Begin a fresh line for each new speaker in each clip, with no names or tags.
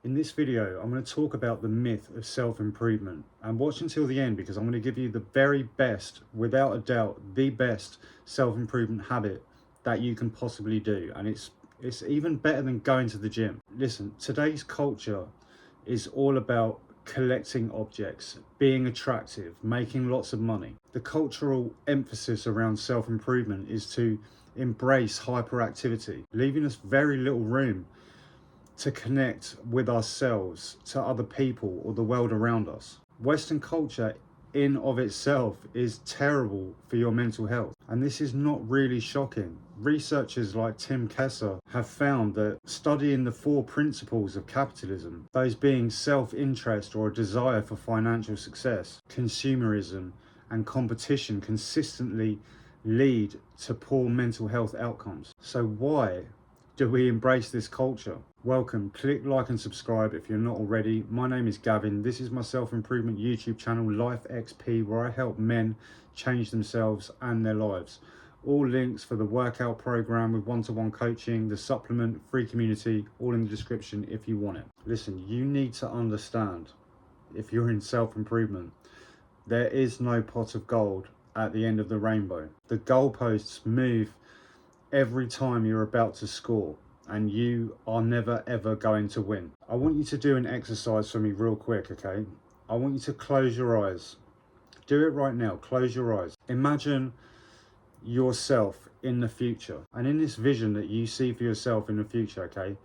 In this video, I'm going to talk about the myth of self-improvement, and watch until the end because I'm going to give you the very best, without a doubt, the best self-improvement habit that you can possibly do. And it's even better than going to the gym. Listen, today's culture is all about collecting objects, being attractive, making lots of money. The cultural emphasis around self-improvement is to embrace hyperactivity, leaving us very little room to connect with ourselves, to other people, or the world around us. Western culture in of itself is terrible for your mental health, and this is not really shocking. Researchers like Tim Kessler have found that studying the 4 principles of capitalism, those being self-interest or a desire for financial success, consumerism, and competition, consistently lead to poor mental health outcomes. So why do we embrace this culture? Welcome. Click like and subscribe if you're not already. My name is Gavin. This is my self-improvement YouTube channel, Life XP, where I help men change themselves and their lives. All links for the workout program with one-to-one coaching, the supplement, free community, all in the description if you want it. Listen, you need to understand, if you're in self-improvement, there is no pot of gold at the end of the rainbow. The goalposts move every time you're about to score, and you are never ever going to win. I want you to do an exercise for me real quick, okay? I want you to close your eyes. Do it right now. Close your eyes. Imagine yourself in the future, and in this vision that you see for yourself in the future, okay,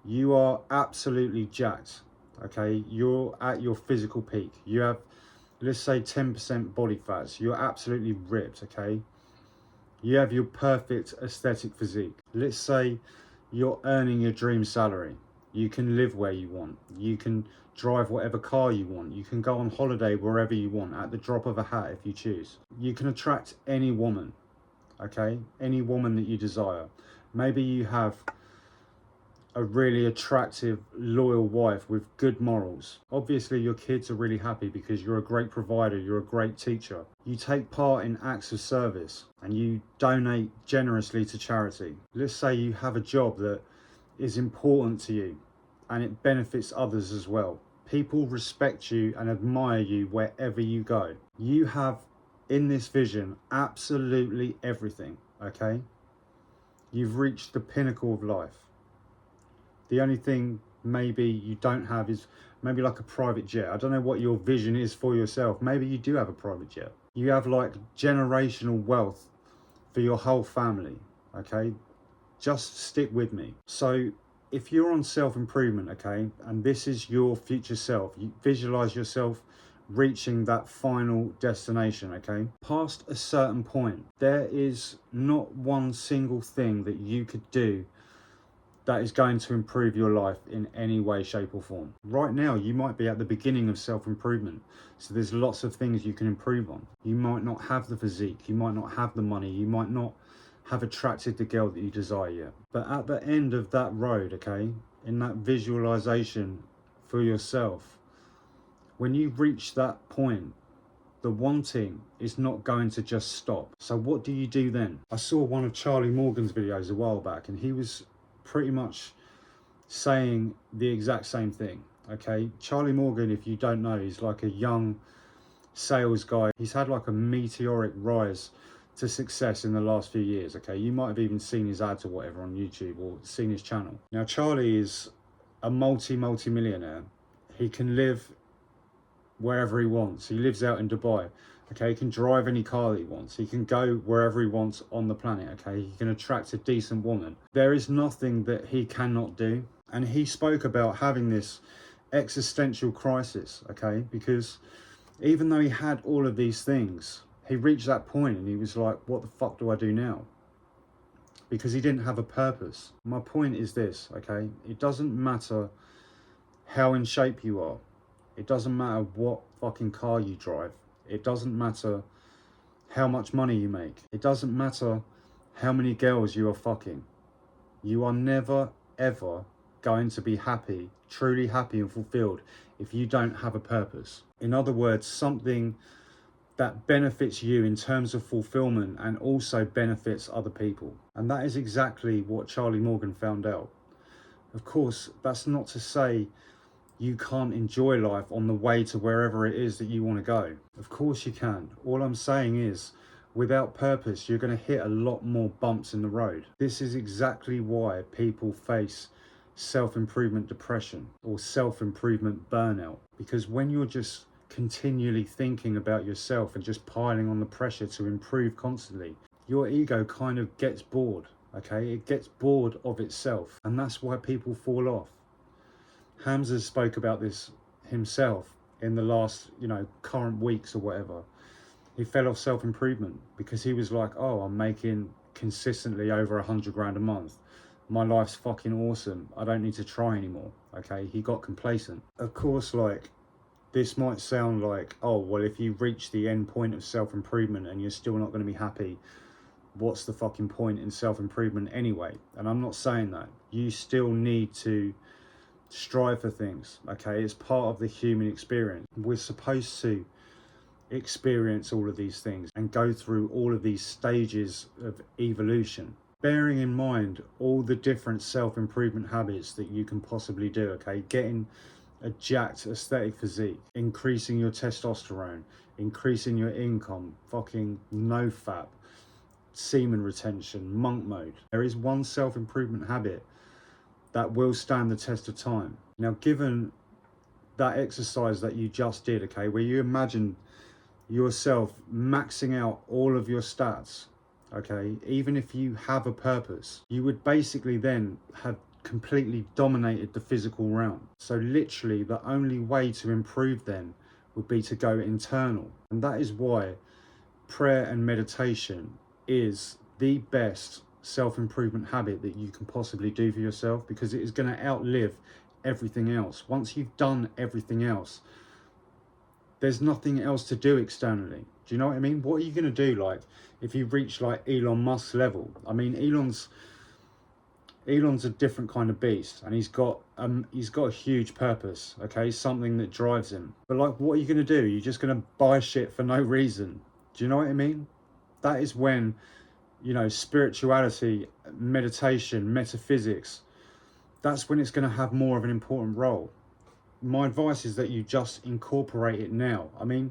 you are absolutely jacked, okay? You're at your physical peak. You have, let's say, 10% body fats. You're absolutely ripped, okay? You have your perfect aesthetic physique. Let's say you're earning your dream salary. You can live where you want. You can drive whatever car you want. You can go on holiday wherever you want at the drop of a hat if you choose. You can attract any woman, okay? Any woman that you desire. Maybe you have a really attractive, loyal wife with good morals. Obviously, your kids are really happy because you're a great provider, you're a great teacher. You take part in acts of service and you donate generously to charity. Let's say you have a job that is important to you and it benefits others as well. People respect you and admire you wherever you go. You have, in this vision, absolutely everything, okay? You've reached the pinnacle of life. The only thing maybe you don't have is maybe like a private jet. I don't know what your vision is for yourself. Maybe you do have a private jet. You have like generational wealth for your whole family, okay? Just stick with me. So if you're on self-improvement, okay, and this is your future self, you visualize yourself reaching that final destination, okay? Past a certain point, there is not one single thing that you could do that is going to improve your life in any way, shape or form. Right now, you might be at the beginning of self-improvement. So there's lots of things you can improve on. You might not have the physique, you might not have the money, you might not have attracted the girl that you desire yet. But at the end of that road, okay, in that visualization for yourself, when you reach that point, the wanting is not going to just stop. So what do you do then? I saw one of Charlie Morgan's videos a while back, and he was pretty much saying the exact same thing, okay? Charlie Morgan, if you don't know, he's like a young sales guy. He's had like a meteoric rise to success in the last few years, okay? You might have even seen his ads or whatever on YouTube or seen his channel. Now, Charlie is a multi-millionaire. He can live wherever he wants. He lives out in Dubai, okay? He can drive any car that he wants. He can go wherever he wants on the planet, okay? He can attract a decent woman. There is nothing that he cannot do. And he spoke about having this existential crisis, okay? Because even though he had all of these things, he reached that point and he was like, what the fuck do I do now? Because he didn't have a purpose. My point is this, okay? It doesn't matter how in shape you are. It doesn't matter what fucking car you drive. It doesn't matter how much money you make. It doesn't matter how many girls you are fucking. You are never, ever going to be happy, truly happy and fulfilled if you don't have a purpose. In other words, something that benefits you in terms of fulfillment and also benefits other people. And that is exactly what Charlie Morgan found out. Of course, that's not to say you can't enjoy life on the way to wherever it is that you want to go. Of course you can. All I'm saying is, without purpose, you're going to hit a lot more bumps in the road. This is exactly why people face self-improvement depression or self-improvement burnout. Because when you're just continually thinking about yourself and just piling on the pressure to improve constantly, your ego kind of gets bored, okay? It gets bored of itself, and that's why people fall off. Hamza spoke about this himself in the last, current weeks or whatever. He fell off self-improvement because he was like, oh, I'm making consistently over 100 grand a month. My life's fucking awesome. I don't need to try anymore. Okay, he got complacent. Of course, like, this might sound like, oh, well, if you reach the end point of self-improvement and you're still not going to be happy, what's the fucking point in self-improvement anyway? And I'm not saying that. You still need to strive for things, okay? It's part of the human experience. We're supposed to experience all of these things and go through all of these stages of evolution, bearing in mind all the different self-improvement habits that you can possibly do, okay? Getting a jacked aesthetic physique, increasing your testosterone, increasing your income, fucking no fap, semen retention, monk mode. There is one self-improvement habit that will stand the test of time. Now, given that exercise that you just did, okay, where you imagine yourself maxing out all of your stats, okay, even if you have a purpose, you would basically then have completely dominated the physical realm. So literally the only way to improve then would be to go internal. And that is why prayer and meditation is the best self-improvement habit that you can possibly do for yourself, because it is going to outlive everything else. Once you've done everything else, there's nothing else to do externally. Do you know what I mean? What are you going to do, like, if you reach like Elon Musk's level? I mean, Elon's a different kind of beast, and he's got a huge purpose, okay, something that drives him. But like, what are you going to do? You're just going to buy shit for no reason. Do you know what I mean? That is when, spirituality, meditation, metaphysics, that's when it's going to have more of an important role. My advice is that you just incorporate it now. I mean,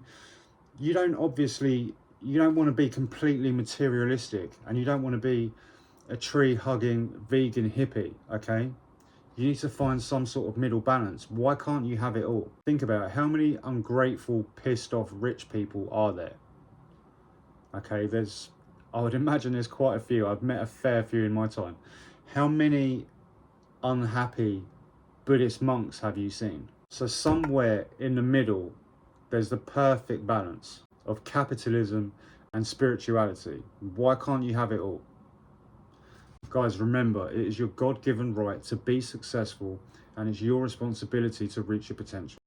you don't want to be completely materialistic, and you don't want to be a tree-hugging vegan hippie, okay? You need to find some sort of middle balance. Why can't you have it all? Think about it. How many ungrateful, pissed off rich people are there? Okay, I would imagine there's quite a few. I've met a fair few in my time. How many unhappy Buddhist monks have you seen? So somewhere in the middle, there's the perfect balance of capitalism and spirituality. Why can't you have it all? Guys, remember, it is your God-given right to be successful, and it's your responsibility to reach your potential.